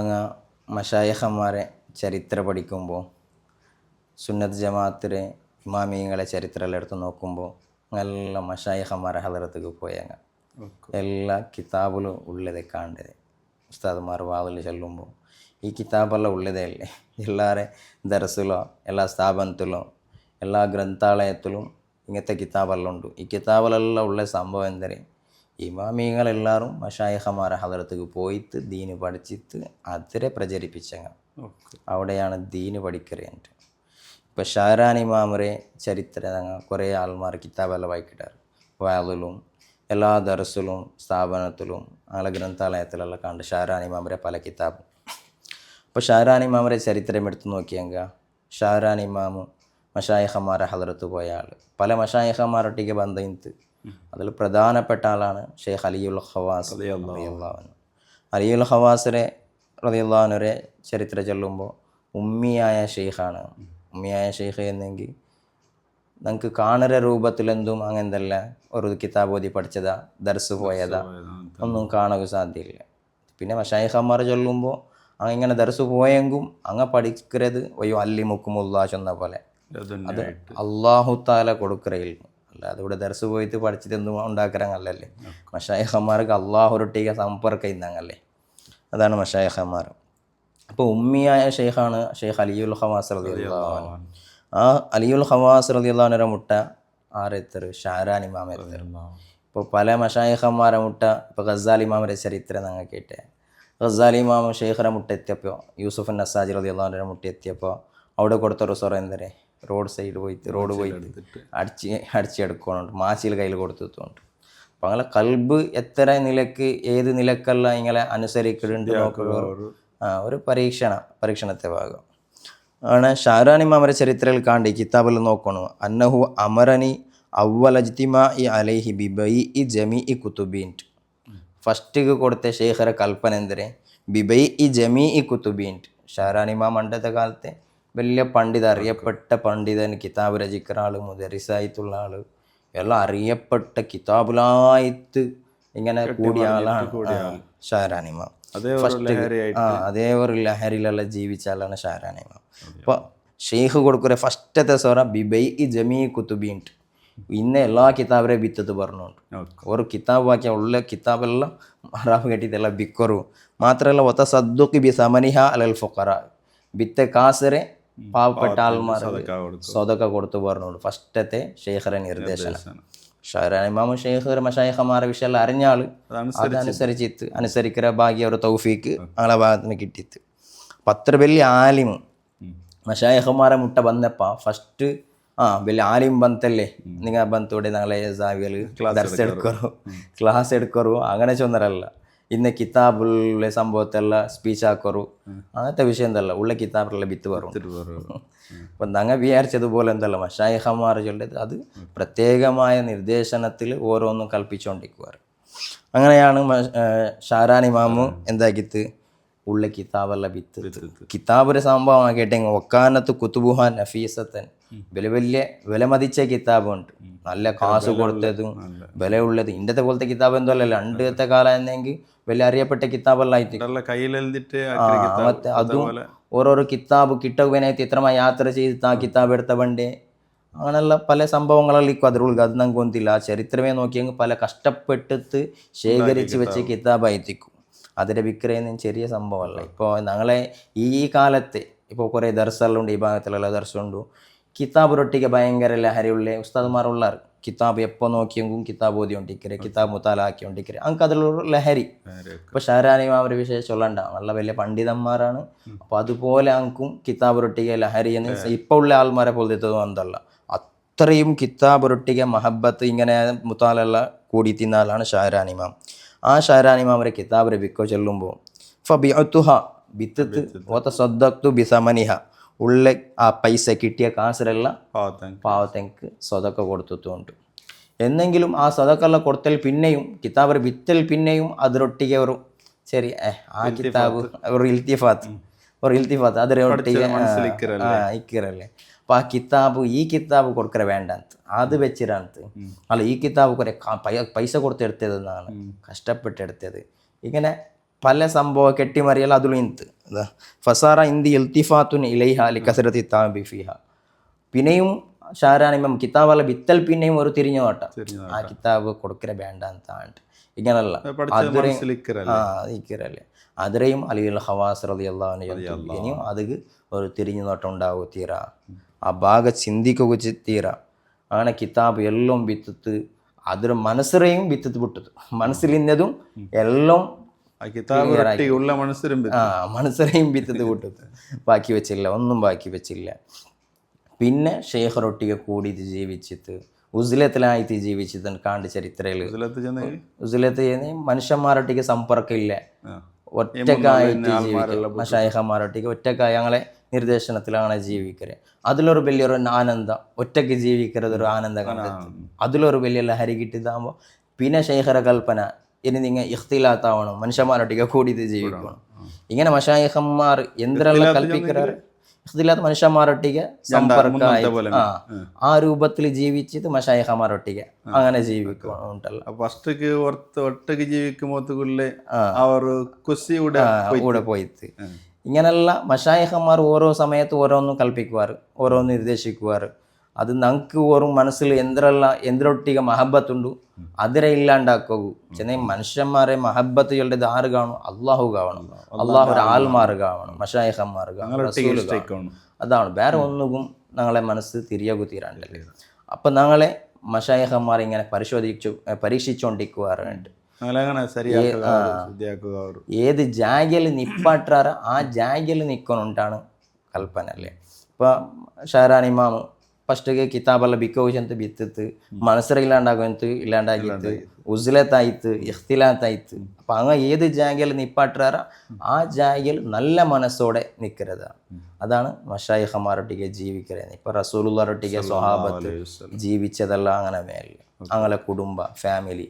അങ്ങ് മശായിഖന്മാരെ ചരിത്രം പഠിക്കുമ്പോൾ സുന്നത്ത് ജമാഅത്തിലെ ഇമാമിയങ്ങളെ ചരിത്രമെല്ലാം എടുത്ത് നോക്കുമ്പോൾ നല്ല മശായിഖന്മാരെ ഹദറത്തേക്ക് പോയങ്ങ് എല്ലാ കിതാബിലും ഉള്ളതേ കാണേണ്ടത്. ഉസ്താദ്മാർ വാതിൽ ചെല്ലുമ്പോൾ ഈ കിതാബെല്ലാം ഉള്ളതേ അല്ലേ. എല്ലാവരെ ദർസിലോ എല്ലാ സ്ഥാപനത്തിലും എല്ലാ ഗ്രന്ഥാലയത്തിലും ഇങ്ങനത്തെ കിതാബെല്ലാം ഉണ്ട്. ഈ കിതാബിലെല്ലാം ഉള്ള സംഭവം എന്തരെ, ഇമാമിങ്ങളെല്ലാവരും മശായിഖന്മാരെ ഹദറത്തേക്ക് പോയിട്ട് ദീന് പഠിച്ചിട്ട് അതിരെ പ്രചരിപ്പിച്ചങ്ങ. അവിടെയാണ് ദീന് പഠിക്കറിയാൻ. ഇപ്പോൾ ഷാരാനി ഇമാമരെ ചരിത്രം കുറേ ആൾമാർ കിതാബെല്ലാം വായിക്കിട്ടാറ്. വാതിലും എല്ലാ ദർസിലും സ്ഥാപനത്തിലും അങ്ങനെ ഗ്രന്ഥാലയത്തിലെല്ലാം കണ്ട് ഷാരാനി ഇമാമരെ പല കിതാബും. അപ്പോൾ ഷാരാനി ഇമാമരെ ചരിത്രം എടുത്ത് നോക്കിയെങ്കിൽ ഷാരാനി ഇമാമ് മശായിഖന്മാരെ ഹദറത്ത് പോയ ആൾ. പല മശായിഖന്മാരൊട്ടിക്ക് ബന്ധത്ത് അതിൽ പ്രധാനപ്പെട്ട ആളാണ് ഷെയ്ഖ് അലിയുൽ ഖവാസ് റളിയല്ലാഹു അൻഹു. അലിയുൽ ഖവാസിനെ റളിയല്ലാഹു അൻഹുരെ ചരിത്രം ചൊല്ലുമ്പോൾ ഉമ്മിയായ ഷെയ്ഖാണ്. ഉമ്മിയായ ഷെയ്ഖ് എന്നെങ്കിൽ നമുക്ക് കാണുന്ന രൂപത്തിലെന്തും അങ്ങനല്ല ഒരു കിതാബ് ഓതി പഠിച്ചതാ ദർസ് പോയതാ ഒന്നും കാണുക സാധ്യമില്ല. പിന്നെ മശായിഖന്മാർ ചൊല്ലുമ്പോൾ അങ്ങനെ ദർസ് പോയെങ്കും അങ്ങ് പഠിക്കരുത് ഒയ്യോ അല്ലിമുക്കുമുല്ലാ ചെന്ന പോലെ അത് അള്ളാഹു താല കൊടുക്കറയില്ല. അല്ലാതെ ഇവിടെ ദർസ് പോയിട്ട് പഠിച്ചിട്ട് എന്തും ഉണ്ടാക്കറങ്ങല്ലേ. മശായിഖന്മാർക്ക് അള്ളാഹുരൊട്ടിക സമ്പർക്കം ഇന്നങ്ങല്ലേ. അതാണ് മശായിഖന്മാർ. അപ്പോൾ ഉമ്മിയായ ഷെയ്ഖാണ് ഷെയ്ഖ് അലിയുൽ ഖവാസ് റളിയല്ലാഹു അൻഹു. ആ അലിയുൽ ഖവാസ് റളിയല്ലാഹു അൻഹുവിൻ്റെ മുട്ട ആരെത്തർ ഷാരാൻ ഇമാം എത്തർ. ഇപ്പോൾ പല മശായിഖന്മാരെ മുട്ട ഇപ്പോൾ ഗസാലി ഇമാമിൻ്റെ ചരിത്രം ഞങ്ങൾ കേട്ടെ. ഗസാലി ഇമാം ഷെയ്ഖിനെ മുട്ട എത്തിയപ്പോൾ യൂസുഫ് നസാജി റളിയല്ലാഹു അൻഹുവിൻ്റെ മുട്ട എത്തിയപ്പോൾ അവിടെ കൊടുത്തൊരു സ്വറ എന്തരെ, റോഡ് സൈഡ് പോയിട്ട് റോഡ് പോയിട്ട് അടിച്ചെടുക്കുന്നുണ്ട്, മാച്ചിൽ കയ്യിൽ കൊടുത്തിട്ടുണ്ട്. അപ്പം അങ്ങനെ കൽബ് എത്ര നിലക്ക് ഏത് നിലക്കെല്ലാം ഇങ്ങനെ അനുസരിക്കുന്നുണ്ട് നോക്കുക ഒരു പരീക്ഷണത്തെ ഭാഗം ആണ്. ഷാരാൻ ഇമാമരെ ചരിത്രത്തിൽ കാണ്ടി കിതാബിൽ നോക്കണു അന്നഹു അമറനി അവ്വലജ്തിമാഇ അലൈഹി ബിബൈഇ ജമീഇ കുതുബീൻ. ഫസ്റ്റ് കൊടുത്ത ഷെയ്ഖറെ കൽപ്പന എന്തരെ, ബിബൈഇ ജമീഇ കുതുബീൻ. ഷാരാൻ ഇമാം പണ്ടത്തെ കാലത്തെ വലിയ പണ്ഡിത, അറിയപ്പെട്ട പണ്ഡിതൻ, കിതാബ് രചിക്കുന്ന ആൾ, മുദരിസായിട്ടുള്ള ആൾ, എല്ലാം അറിയപ്പെട്ട കിതാബുലായിട്ട് ഇങ്ങനെ കൂടിയ ആളാണ് ഷാരാൻ ഇമാം. അതേ ഒരു ലഹരിയിലുള്ള ജീവിച്ച ആളാണ് ഷാരാൻ ഇമാം. അപ്പോൾ ഷെയ്ഖ് കൊടുക്കുന്ന ഫസ്റ്റത്തെ സോറ ബിബൈഇ ജമീഇ കുതുബീൻ. ഇന്ന എല്ലാ കിതാബിനെ വിത്തത്ത് പറഞ്ഞുകൊണ്ട് ഒരു കിതാബ് വാക്കിയ ഉള്ള കിതാബെല്ലാം മറാഫ് കെട്ടിയിട്ടെല്ലാം ബിക്കറു മാത്രമല്ല ഒത്ത സദ്ദുഖി ബി സമനിഹ അലൽ ഫുഖറ. ബിത്തെ കാസറെ പാവപ്പെട്ട ആൾമാർ സ്വതക്ക കൊടുത്തു പറഞ്ഞോണ്ട് ഫസ്റ്റത്തെ ഷെയ്ഖറെ നിർദ്ദേശനം. ഷാരാൻ ഇമാമും ഷെയ്ഖ് മശായിഖന്മാരെ വിഷയമെല്ലാം അറിഞ്ഞ ആൾ അതനുസരിച്ചിട്ട് അനുസരിക്കുന്ന ഭാഗ്യ ഒരു തൗഫീക്ക് ഞങ്ങളെ ഭാഗത്തിന് കിട്ടിയിട്ട്. അപ്പം അത്ര വലിയ ആലിം മശായിഖന്മാരെ മുട്ട വന്നപ്പോൾ ഫസ്റ്റ് വലിയ ആലിം ബന്ധല്ലേ നിങ്ങൾ ബന്ധത്തോടെ ഞങ്ങളെ സാവികൾ ദർസ് എടുക്കറോ ക്ലാസ് എടുക്കറോ അങ്ങനെ ചൊന്നരല്ല. ഇന്ന് കിതാബുള്ള സംഭവത്തെല്ലാം സ്പീച്ച് ആക്കറു അങ്ങനത്തെ വിഷയം എന്തല്ല ഉള്ള കിതാബിലുള്ള വിത്ത് പറയും. അപ്പം ഞങ്ങൾ വിചാരിച്ചതുപോലെ എന്തല്ല മശായിഖന്മാർ ചൊല്ലത് അത് പ്രത്യേകമായ നിർദ്ദേശനത്തിൽ ഓരോന്നും കൽപ്പിച്ചുകൊണ്ടിരിക്കുവാറ്. അങ്ങനെയാണ് ഷാരാൻ ഇമാമു എന്താക്കിത്ത് ഉള്ള കിതാബെല്ലാം വിത്ത് കിതാബൊരു സംഭവം കേട്ടെങ്കിൽ ഒക്കാനത്ത് കുത്തുബുഹ നഫീസത്തൻ വലിയ വലിയ വില മതിച്ച കിതാബുണ്ട്, നല്ല കാശ് കൊടുത്തതും വില ഉള്ളത്. ഇന്നത്തെ പോലത്തെ കിതാബ് എന്തോ അല്ലല്ലോ, രണ്ടത്തെ കാലം എന്നെങ്കിൽ വലിയ അറിയപ്പെട്ട കിതാബെല്ലാം ആയിട്ട് അതും ഓരോരോ കിതാബ് കിട്ടുവാനായിട്ട് ഇത്രമായി യാത്ര ചെയ്തിട്ട് ആ കിതാബ് എടുത്ത വണ്ടേ അങ്ങനെയുള്ള പല സംഭവങ്ങളെല്ലാം ഇക്കും അതിലുള്ളത്. അത് നമുക്ക് ഒന്നില്ല. ആ ചരിത്രമേ നോക്കിയെങ്കിൽ പല കഷ്ടപ്പെട്ടിട്ട് ശേഖരിച്ച് വെച്ച് കിതാബായിത്തിക്കും. അതിൻ്റെ വിക്രയം ചെറിയ സംഭവമല്ല. ഇപ്പോൾ ഞങ്ങളെ ഈ കാലത്ത് ഇപ്പോൾ കുറേ ദർസെല്ലാം ഈ ഭാഗത്തിലുള്ള ദർസുണ്ട്. കിതാബ് റൊട്ടിക്ക് ഭയങ്കര ലഹരിയുള്ള ഉസ്താദ്മാരുള്ളാർ. കിതാബ് എപ്പോൾ നോക്കിയെങ്കിലും കിതാബ് ഓതിക്കൊണ്ടിരിക്കരെ, കിതാബ് മുത്താലാക്കിക്കൊണ്ടിരിക്കരെ, അങ്ങക്ക് അതിലുള്ള ലഹരി. ഇപ്പോൾ ഷാരാൻ ഇമാം വിഷയം ചൊല്ലണ്ട, നല്ല വലിയ പണ്ഡിതന്മാരാണ്. അപ്പോൾ അതുപോലെ അങ്ങക്കും കിതാബ് റൊട്ടിക്ക് ലഹരി എന്ന് ഇപ്പോൾ ഉള്ള ആൾമാരെ പോലത്തെ എന്തല്ല, അത്രയും കിതാബ് റൊട്ടിക്ക് മഹബത്ത് ഇങ്ങനെ മുത്താലെല്ലാം കൂടി തിന്നാലാണ് ഷാരാൻ ഇമാം. ആ ഷാരാൻ ഇമാമരെ കിതാബ് രബിക്കോ ചൊല്ലുമ്പോൾ ഫബിഅത്തുഹ ബിത്തത്ത് വതസദ്ദഖ്തു ബിസമനിഹ ഉള്ള ആ പൈസ കിട്ടിയ കാശിലെല്ലാം പാവത്തേക്ക് സ്വതക്ക കൊടുത്തിട്ടുണ്ട്. എന്നെങ്കിലും ആ സ്വതക്കെല്ലാം കൊടുത്തൽ പിന്നെയും കിതാബ് വിത്തൽ പിന്നെയും അതിരൊട്ടിಗೆ ഒരു ശരി ആ കിതാബ് ഒരു ഇൽത്തിഫാത്ത് അതിരൊട്ടിಗೆ ഇക്കിറല്ലേ. അപ്പോൾ ആ കിതാബ് ഈ കിതാബ് കൊടുക്കറ വേണ്ടಂತ അത് വെച്ചിರಂತ അല്ല ഈ കിതാബ് കുറേ പൈസ കൊടുത്തെടുത്തതെന്നാണ്, കഷ്ടപ്പെട്ടെടുത്തത്. ഇങ്ങനെ പല സംഭവം കെട്ടിമറിയൽ അതിലും ഇന്ത് ഫസാറ ഇന്തി ഇൽത്തിഫാത്തുൻ ഇലൈഹ ലി കസരത്തി താബി ഫിഹ. പിന്നെയും ഷാരാനിമം കിതാബല്ല ബിത്തൽ പിന്നെയും ഒരു തിരിഞ്ഞു നോട്ട ആ കിതാബ് കൊടുക്കര വേണ്ട ಅಂತಾണ്ട് ഇങ്ങനല്ല ഇക്കരല്ലേ അതിരെയും അലിയുൽ ഹവാസ് റളിയല്ലാഹു അൻഹു ഇനിയും അത് ഒരു തിരിഞ്ഞു നോട്ടം ഉണ്ടാവും തീര ആ ഭാഗ ചിന്തിക്കുക തീര അങ്ങനെ കിതാബ് എല്ലാം ಬಿತ್ತುತ್ತು ಅದರ ಮನಸ್ಸರೆയും ಬಿತ್ತುತ್ತು ಬಿಟ್ಟದು മനസ്സിലിന്നതും എല്ലാം മനസ്സരെയും ಬಿತ್ತದು ಬಿಟ್ಟದು ബാക്കി വെച്ചില്ല ഒന്നും ബാക്കി വെച്ചില്ല. പിന്നെ ഷെയ്ഖറൊട്ടിಗೆ കൂടിയിട്ട് ജീവിച്ചിട്ട് ഉസ്ലത്തിലായിട്ട് ജീവിച്ചിട്ട് കാണ്ട് ചരിത്രയിൽ ഉസ്ലത്ത് മനുഷ്യന്മാരൊട്ടിಗೆ ಸಂಪರ್ಕ ഇല്ല, ഒറ്റക്കായിട്ട് ജീവിക്കുക. മശായിഖന്മാരൊട്ടിಗೆ ഒറ്റക്കായി ഞങ്ങളെ നിർദ്ദേശനത്തിലാണ് ജീവിക്കരുത്. അതിലൊരു വലിയൊരു ആനന്ദം, ഒറ്റയ്ക്ക് ജീവിക്കരുതൊരു ആനന്ദം കണ്ടെത്തി അതിലൊരു വലിയ ലഹരി കിട്ടിയതാകുമ്പോൾ പിന്നെ ഷെയ്ഖറ കൽപ്പന ഇനി നിങ്ങൾ ഇഖ്തിലാത്താവണം, മനുഷ്യന്മാരൊട്ടിಗೆ കൂടിയിട്ട് ജീവിക്കണം. ഇങ്ങനെ മശായിഖന്മാർ എന്തെല്ലാം കൽപ്പിക്കാറ് ഇഖ്തിലാത്ത് മനുഷ്യന്മാരൊട്ടിಗೆ സമ്പർക്കമായി ആ രൂപത്തിൽ ജീവിച്ചിട്ട് മശായിഖന്മാരൊട്ടിಗೆ അങ്ങനെ ജീവിക്കണം ഉണ്ടല്ലോ. ഒറ്റയ്ക്ക് ജീവിക്കുമ്പോൾ കൂടെ പോയിട്ട് ഇങ്ങനെയുള്ള മശായിഖന്മാർ ഓരോ സമയത്ത് ഓരോന്നും കൽപ്പിക്കുവാറ്, ഓരോന്ന് നിർദ്ദേശിക്കുവാറ്. അത് നമുക്ക് ഓരോ മനസ്സിൽ എന്തിനൊട്ടിಗೆ മഹബത്തുണ്ടു അതിരെ ഇല്ലാണ്ടാക്കൂ. ചെന്നൈ മനുഷ്യന്മാരെ മഹബത്ത് ചൊല്ലേത് ആര് കാണും? അള്ളാഹു കാണണം, അള്ളാഹു ആൽമാർ കാണണം, മശായിഖന്മാർ കാണണം. അതാണ് വേറെ ഒന്നും ഞങ്ങളെ മനസ്സ് തിരിയാകു തീരാണ്ടല്ലേ. അപ്പം ഞങ്ങളെ മശായിഖന്മാർ ഇങ്ങനെ പരീക്ഷിച്ചുകൊണ്ടിരിക്കുവാറുണ്ട്. ഏത് ജാഗ്യയിൽ നിപ്പാട്ടാറ ആ ജാഗ്യയിൽ നിൽക്കണുണ്ടാണ് കൽപ്പന അല്ലേ. ഇപ്പം ഷാരാനിമാമ് ಫಸ್ಟಿಗೆ ಕಿತಾಬೆಲ್ಲ ಬಿಕ್ಕೋಜಂತ ಬಿತ್ತಿತ್ತು, ಮನಸ್ಸರಿಲ್ಲಾಂಡಾಗೋಂತು ಇಲ್ಲಾಂಡಾಗಿತ್ತು, ಉಜ್ಲತ್ತಾಯ್ತು, ಇಖ್ತಿಲಾತಾಯ್ತು. അപ്പം അങ്ങ് ഏത് ജാഗ്യയിൽ നിപ്പാട്ടാറ ആ ജാഗ്യയിൽ നല്ല മനസ്സോടെ നിൽക്കരുത്. അതാണ് മശായിഖന്മാരൊട്ടിಗೆ ജീവിക്കരുത്. ഇപ്പം റസൂലുള്ളാഹൊട്ടിಗೆ സ്വഹാബത്ത് ജീവിച്ചതല്ല അങ്ങനെ മേലെ അങ്ങനെ കുടുംബ ഫാമിಲಿ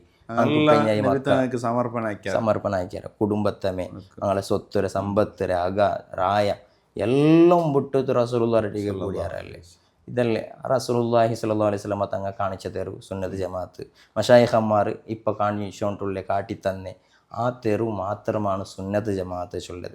ಸಮರ್ಪಣಾಕ್ಯಾರ. ಕುಟುಂಬತ್ತಮೆ ಅಂಗಳ ಸೊತ್ತುರ ಸಂಬತ್ತುರ ಅಗ ರಾಯ എല്ലാം ಬಿಟ್ಟು റസൂലുള്ളാഹിയൊട്ടിಗೆ കൂടിയാറല്ലേ. ഇതല്ലേ റസൂലുള്ളാഹി സ്വല്ലല്ലാഹു അലൈഹി വസല്ലം തങ്ങ കാണിച്ച തെരു സുന്നത്ത് ജമാഅത്ത്. മശായിഖന്മാർ ഇപ്പം കാണിച്ചുകൊണ്ടുള്ള കാട്ടിത്തന്നെ ആ തെരു മാത്രമാണ് സുന്നത്ത് ജമാഅത്ത് ചൊല്ലത്.